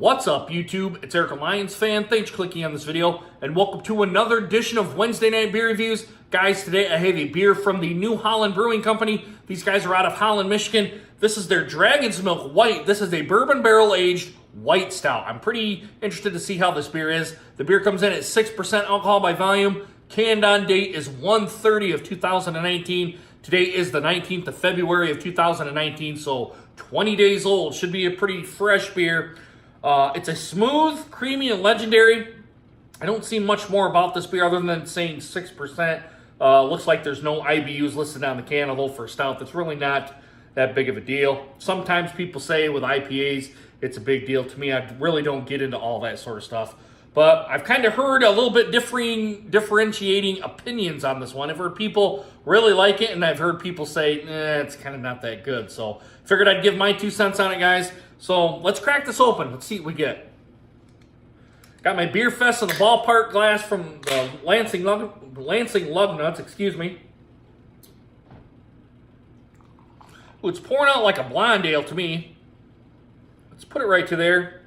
What's up, YouTube? It's Eric, a Lions fan. Thanks for clicking on this video, and welcome to another edition of Wednesday Night Beer Reviews. Guys, today I have a beer from the new Holland Brewing Company. These guys are out of Holland, Michigan. This is their Dragon's Milk White. This is a bourbon barrel-aged white stout. I'm pretty interested to see how this beer is. The beer comes in at 6% alcohol by volume. Canned on date is 1/30 of 2019. Today is the 19th of February of 2019, so 20 days old. Should be a pretty fresh beer. It's a smooth, creamy, and legendary. I don't see much more about this beer other than saying 6%. Looks like there's no IBUs listed on the can, although for a stout, that's really not that big of a deal. Sometimes people say with IPAs, it's a big deal. To me, I really don't get into all that sort of stuff. But I've kind of heard a little bit differentiating opinions on this one. I've heard people really like it, and I've heard people say, it's kind of not that good. So figured I'd give my 2 cents on it, guys. So let's crack this open. Let's see what we get. Got my Beer Fest in the ballpark glass from the Lansing Lug Nuts, excuse me. Ooh, it's pouring out like a blonde ale to me. Let's put it right to there.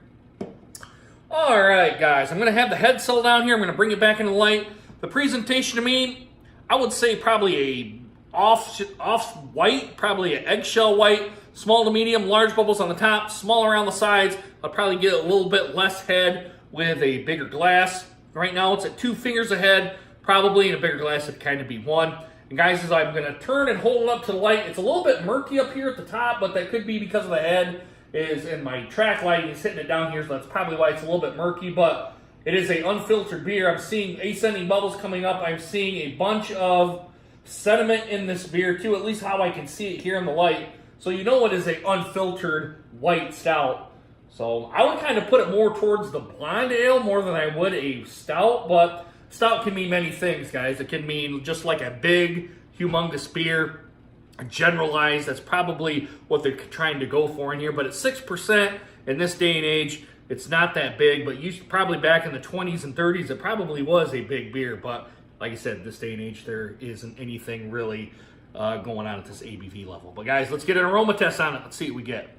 All right, guys, I'm going to have the head settle down here. I'm going to bring it back into the light. The presentation to me, I would say probably a off-white, probably an eggshell white, small to medium, large bubbles on the top, small around the sides. I'll probably get a little bit less head with a bigger glass. Right now, it's at 2 fingers ahead. Probably in a bigger glass, it'd kind of be 1. And guys, as I'm going to turn and hold it up to the light, it's a little bit murky up here at the top, but that could be because of the head. And my track lighting is hitting it down here, so that's probably why it's a little bit murky, but it is a unfiltered beer. I'm seeing ascending bubbles coming up. I'm seeing a bunch of sediment in this beer, too, at least how I can see it here in the light. So you know it is a unfiltered white stout. So I would kind of put it more towards the blonde ale more than I would a stout, but stout can mean many things, guys. It can mean just like a big, humongous beer. Generalized, that's probably what they're trying to go for in here, but at 6% in this day and age, it's not that big, but probably back in the 20s and 30s, it probably was a big beer, but like I said, this day and age, there isn't anything really going on at this ABV level. But guys, let's get an aroma test on it. Let's see what we get.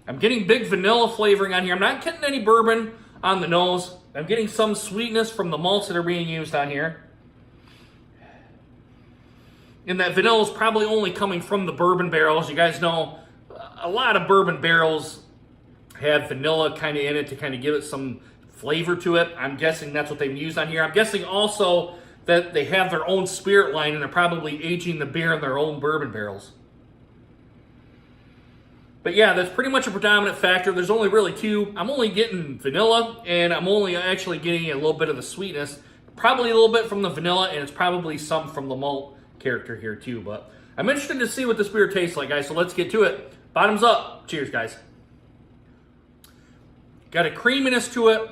I'm getting big vanilla flavoring on here. I'm not getting any bourbon on the nose. I'm getting some sweetness from the malts that are being used on here. And that vanilla is probably only coming from the bourbon barrels. You guys know a lot of bourbon barrels have vanilla kind of in it to kind of give it some flavor to it. I'm guessing that's what they've used on here. I'm guessing also that they have their own spirit line and they're probably aging the beer in their own bourbon barrels. But yeah, that's pretty much a predominant factor. There's only really 2. I'm only getting vanilla, and I'm only actually getting a little bit of the sweetness. Probably a little bit from the vanilla, and it's probably some from the malt character here too, but I'm interested to see what this beer tastes like, guys, so let's get to it. Bottoms up. Cheers, guys. Got a creaminess to it.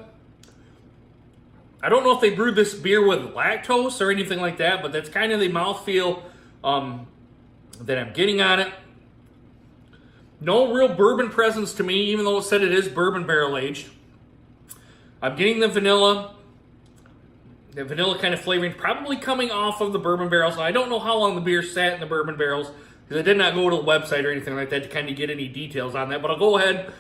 I don't know if they brewed this beer with lactose or anything like that, but that's kind of the mouthfeel that I'm getting on it. No real bourbon presence to me, even though it said it is bourbon barrel aged. I'm getting the vanilla. The vanilla kind of flavoring probably coming off of the bourbon barrels. Now, I don't know how long the beer sat in the bourbon barrels because I did not go to the website or anything like that to kind of get any details on that. But I'll go ahead,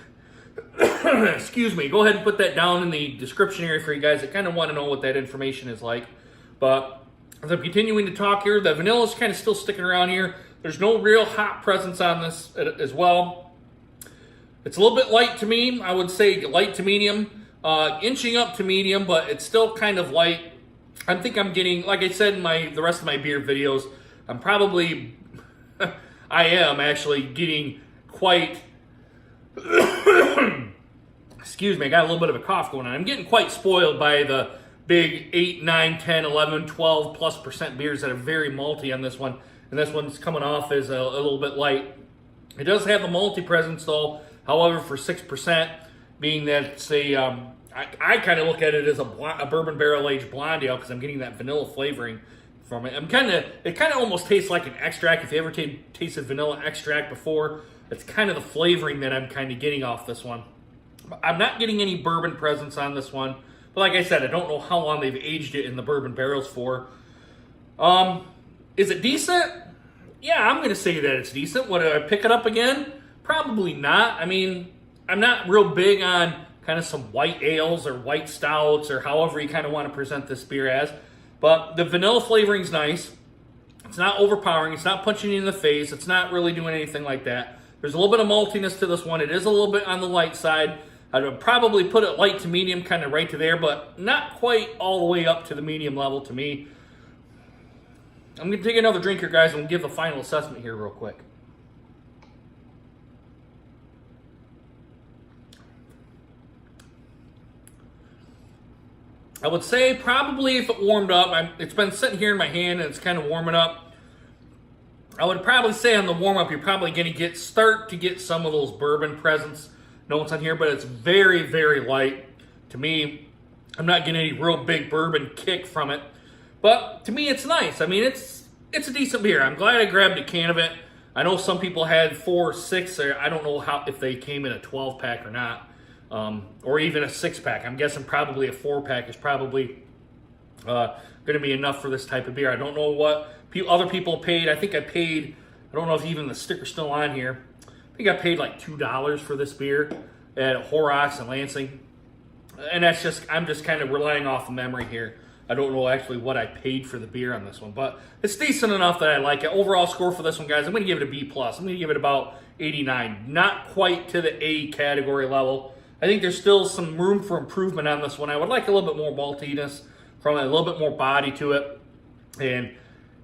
excuse me, go ahead and put that down in the description area for you guys that kind of want to know what that information is like. But as I'm continuing to talk here, the vanilla is kind of still sticking around here. There's no real hot presence on this as well. It's a little bit light to me. I would say light to medium, inching up to medium, but it's still kind of light. I think I'm getting, like I said in the rest of my beer videos, I am actually getting quite, excuse me, I got a little bit of a cough going on. I'm getting quite spoiled by the big 8, 9, 10, 11, 12 plus % beers that are very malty on this one. And this one's coming off as a little bit light. It does have a malty presence though, however, for 6%, being that it's a, I kind of look at it as a bourbon barrel aged blonde ale because I'm getting that vanilla flavoring from it. It kind of almost tastes like an extract. If you ever tasted vanilla extract before, it's kind of the flavoring that I'm kind of getting off this one. I'm not getting any bourbon presence on this one, but like I said, I don't know how long they've aged it in the bourbon barrels for. Is it decent? Yeah, I'm going to say that it's decent. Would I pick it up again? Probably not. I mean, I'm not real big on kind of some white ales or white stouts or however you kind of want to present this beer as. But the vanilla flavoring's nice. It's not overpowering. It's not punching you in the face. It's not really doing anything like that. There's a little bit of maltiness to this one. It is a little bit on the light side. I would probably put it light to medium, kind of right to there, but not quite all the way up to the medium level to me. I'm going to take another drink here, guys, and we'll give the final assessment here real quick. I would say probably if it warmed up, it's been sitting here in my hand and it's kind of warming up. I would probably say on the warm up, you're probably going to start to get some of those bourbon presence notes on here, but it's very, very light. To me, I'm not getting any real big bourbon kick from it, but to me, it's nice. I mean, it's a decent beer. I'm glad I grabbed a can of it. I know some people had 4 or 6. I don't know if they came in a 12-pack or not. Or even a 6-pack. I'm guessing probably a 4-pack is probably going to be enough for this type of beer. I don't know what other people paid. I think I paid, I don't know if even the sticker's still on here. I think I paid like $2 for this beer at Horrocks and Lansing. And I'm just kind of relying off of memory here. I don't know actually what I paid for the beer on this one, but it's decent enough that I like it. Overall score for this one, guys, I'm going to give it a B+. I'm going to give it about 89. Not quite to the A category level. I think there's still some room for improvement on this one. I would like a little bit more maltiness from it, a little bit more body to it, and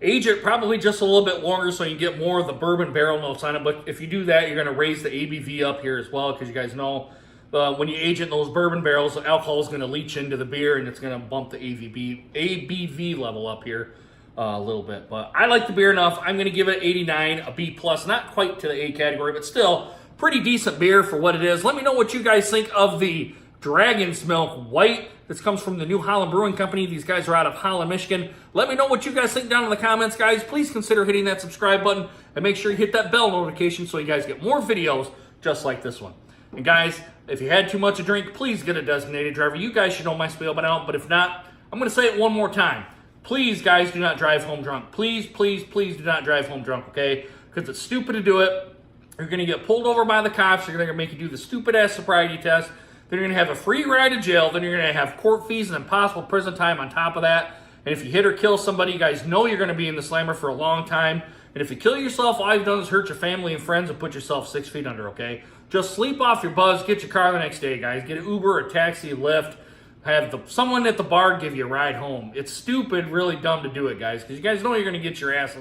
age it probably just a little bit longer so you get more of the bourbon barrel notes on it. But if you do that, you're going to raise the ABV up here as well, because you guys know when you age it in those bourbon barrels, the alcohol is going to leach into the beer, and it's going to bump the ABV level up here a little bit. But I like the beer enough. I'm going to give it 89, a B+, not quite to the A category, but still pretty decent beer for what it is. Let me know what you guys think of the Dragon's Milk White. This comes from the new Holland Brewing Company. These guys are out of Holland, Michigan. Let me know what you guys think down in the comments, guys. Please consider hitting that subscribe button and make sure you hit that bell notification so you guys get more videos just like this one. And guys, if you had too much to drink, please get a designated driver. You guys should know my spiel by now, but if not, I'm going to say it one more time. Please, guys, do not drive home drunk. Please, please, please do not drive home drunk, okay? Because it's stupid to do it. You're going to get pulled over by the cops. They're going to make you do the stupid-ass sobriety test. Then you're going to have a free ride to jail. Then you're going to have court fees and impossible prison time on top of that. And if you hit or kill somebody, you guys know you're going to be in the slammer for a long time. And if you kill yourself, all you've done is hurt your family and friends and put yourself 6 feet under, okay? Just sleep off your buzz. Get your car the next day, guys. Get an Uber, a taxi, a Lyft. Have someone at the bar give you a ride home. It's stupid, really dumb to do it, guys, because you guys know you're going to get your ass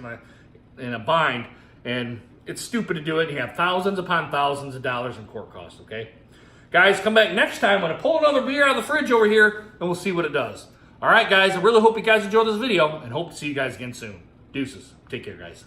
in a bind. And it's stupid to do it. You have thousands upon thousands of dollars in court costs, okay? Guys, come back next time when I pull another beer out of the fridge over here, and we'll see what it does. All right, guys, I really hope you guys enjoyed this video, and hope to see you guys again soon. Deuces. Take care, guys.